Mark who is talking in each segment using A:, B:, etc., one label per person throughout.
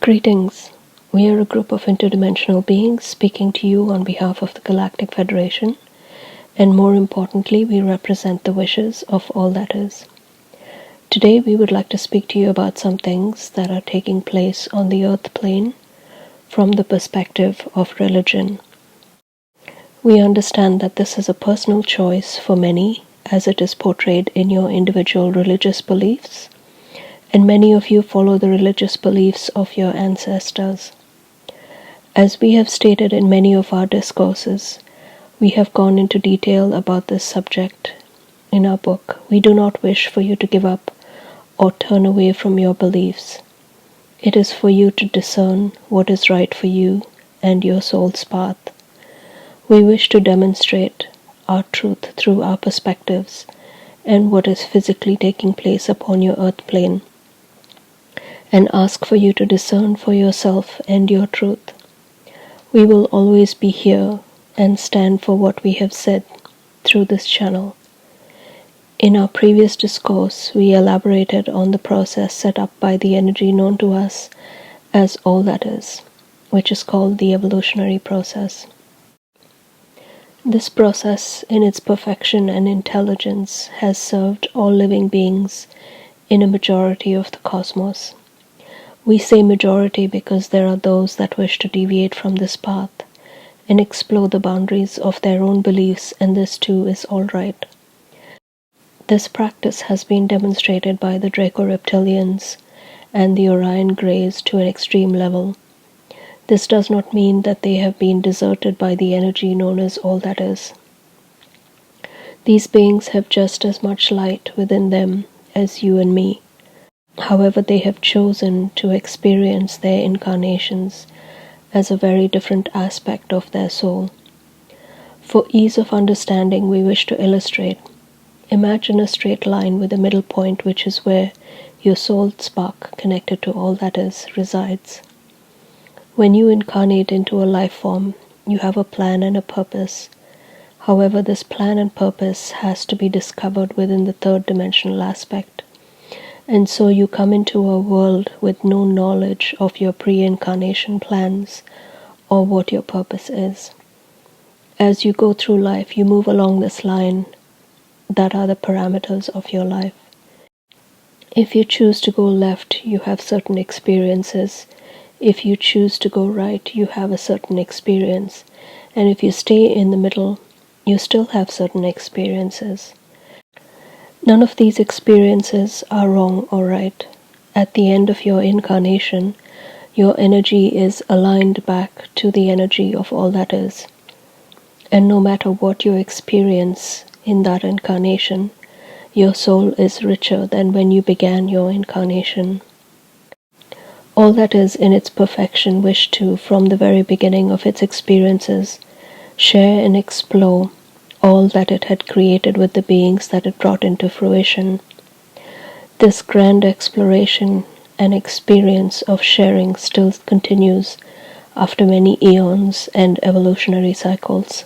A: Greetings. We are a group of interdimensional beings speaking to you on behalf of the Galactic Federation, and more importantly, we represent the wishes of all that is. Today, we would like to speak to you about some things that are taking place on the Earth plane from the perspective of religion. We understand that this is a personal choice for many, as it is portrayed in your individual religious beliefs, and many of you follow the religious beliefs of your ancestors. As we have stated in many of our discourses, we have gone into detail about this subject in our book. We do not wish for you to give up or turn away from your beliefs. It is for you to discern what is right for you and your soul's path. We wish to demonstrate our truth through our perspectives and what is physically taking place upon your earth plane, and ask for you to discern for yourself and your truth. We will always be here and stand for what we have said through this channel. In our previous discourse, we elaborated on the process set up by the energy known to us as all that is, which is called the evolutionary process. This process, in its perfection and intelligence, has served all living beings in a majority of the cosmos. We say majority because there are those that wish to deviate from this path and explore the boundaries of their own beliefs, and this too is all right. This practice has been demonstrated by the Draco-Reptilians and the Orion Greys to an extreme level. This does not mean that they have been deserted by the energy known as all that is. These beings have just as much light within them as you and me. However, they have chosen to experience their incarnations as a very different aspect of their soul. For ease of understanding, we wish to illustrate. Imagine a straight line with a middle point, which is where your soul spark connected to all that is resides. When you incarnate into a life form, you have a plan and a purpose. However, this plan and purpose has to be discovered within the third dimensional aspect. And so you come into a world with no knowledge of your pre-incarnation plans or what your purpose is. As you go through life, you move along this line that are the parameters of your life. If you choose to go left, you have certain experiences. If you choose to go right, you have a certain experience. And if you stay in the middle, you still have certain experiences. None of these experiences are wrong or right. At the end of your incarnation, your energy is aligned back to the energy of all that is. And no matter what you experience in that incarnation, your soul is richer than when you began your incarnation. All that is in its perfection wished to, from the very beginning of its experiences, share and explore all that it had created with the beings that it brought into fruition. This grand exploration and experience of sharing still continues after many eons and evolutionary cycles.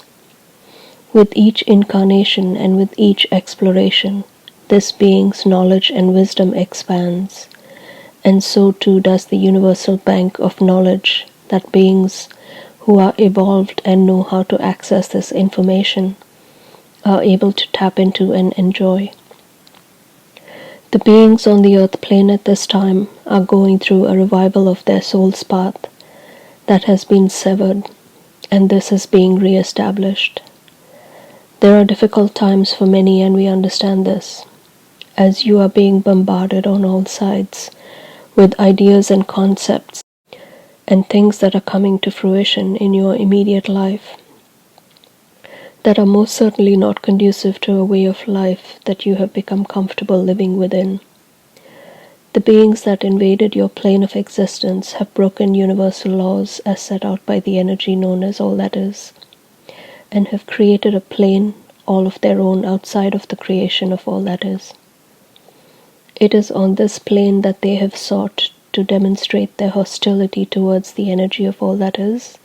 A: With each incarnation and with each exploration, this being's knowledge and wisdom expands, and so too does the universal bank of knowledge that beings who are evolved and know how to access this information are able to tap into and enjoy. The beings on the earth plane at this time are going through a revival of their soul's path that has been severed, and this is being re-established. There are difficult times for many, and we understand this, as you are being bombarded on all sides with ideas and concepts and things that are coming to fruition in your immediate life that are most certainly not conducive to a way of life that you have become comfortable living within. The beings that invaded your plane of existence have broken universal laws as set out by the energy known as all that is, and have created a plane all of their own outside of the creation of all that is. It is on this plane that they have sought to demonstrate their hostility towards the energy of all that is,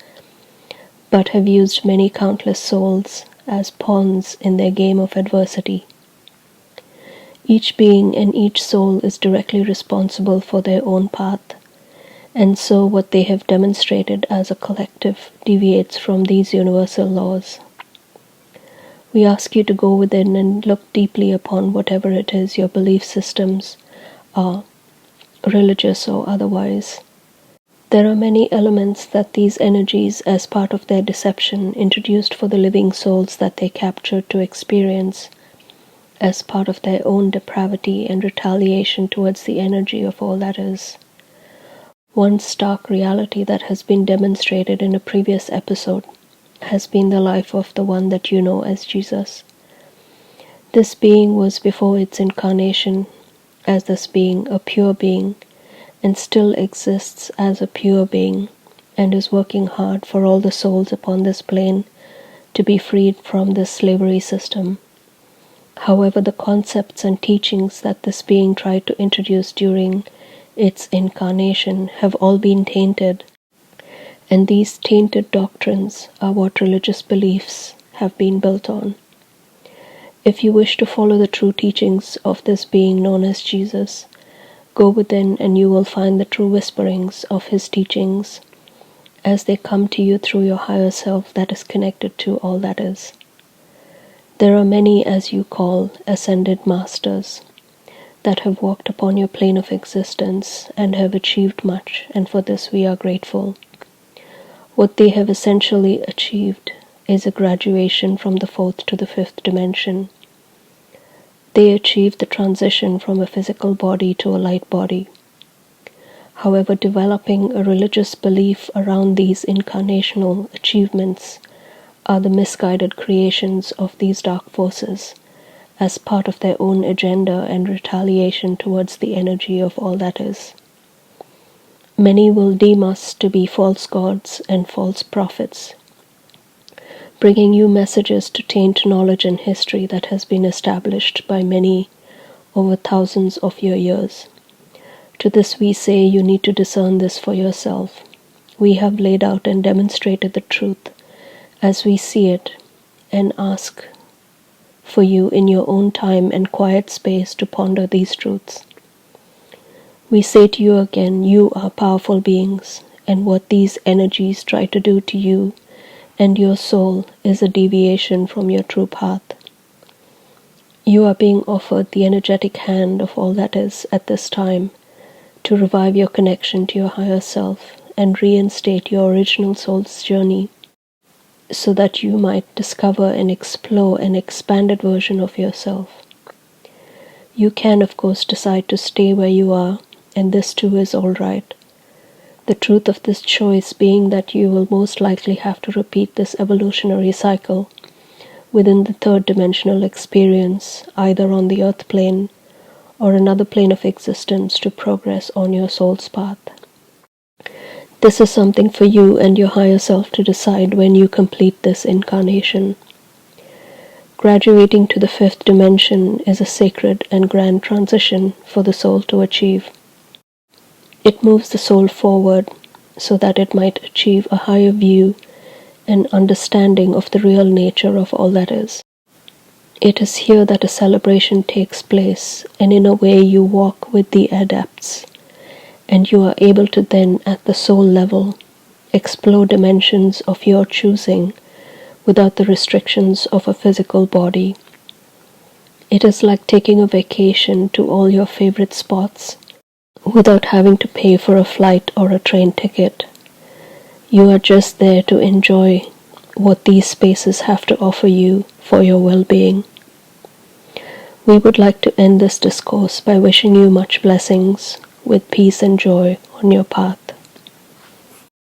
A: but have used many countless souls as pawns in their game of adversity. Each being and each soul is directly responsible for their own path, And so what they have demonstrated as a collective deviates from these universal laws. We ask you to go within and look deeply upon whatever it is your belief systems are, religious or otherwise. There are many elements that these energies, as part of their deception, introduced for the living souls that they captured to experience, as part of their own depravity and retaliation towards the energy of all that is. One stark reality that has been demonstrated in a previous episode has been the life of the one that you know as Jesus. This being was before its incarnation as this being a pure being, and still exists as a pure being, and is working hard for all the souls upon this plane to be freed from this slavery system. However, the concepts and teachings that this being tried to introduce during its incarnation have all been tainted, and these tainted doctrines are what religious beliefs have been built on. If you wish to follow the true teachings of this being known as Jesus, go within and you will find the true whisperings of his teachings as they come to you through your higher self that is connected to all that is. There are many, as you call, ascended masters that have walked upon your plane of existence and have achieved much, and for this we are grateful. What they have essentially achieved is a graduation from the fourth to the fifth dimension. They achieved the transition from a physical body to a light body. However, developing a religious belief around these incarnational achievements are the misguided creations of these dark forces as part of their own agenda and retaliation towards the energy of all that is. Many will deem us to be false gods and false prophets, bringing you messages to taint knowledge and history that has been established by many over thousands of your years. To this we say you need to discern this for yourself. We have laid out and demonstrated the truth as we see it, and ask for you in your own time and quiet space to ponder these truths. We say to you again, you are powerful beings, and what these energies try to do to you and your soul is a deviation from your true path. You are being offered the energetic hand of all that is at this time to revive your connection to your higher self and reinstate your original soul's journey so that you might discover and explore an expanded version of yourself. You can, of course, decide to stay where you are, and this too is all right. The truth of this choice being that you will most likely have to repeat this evolutionary cycle within the third dimensional experience, either on the earth plane or another plane of existence to progress on your soul's path. This is something for you and your higher self to decide when you complete this incarnation. Graduating to the fifth dimension is a sacred and grand transition for the soul to achieve. It moves the soul forward so that it might achieve a higher view and understanding of the real nature of all that is. It is here that a celebration takes place, and in a way you walk with the adepts, and you are able to then, at the soul level, explore dimensions of your choosing without the restrictions of a physical body. It is like taking a vacation to all your favorite spots without having to pay for a flight or a train ticket. You are just there to enjoy what these spaces have to offer you for your well-being. We would like to end this discourse by wishing you much blessings with peace and joy on your path.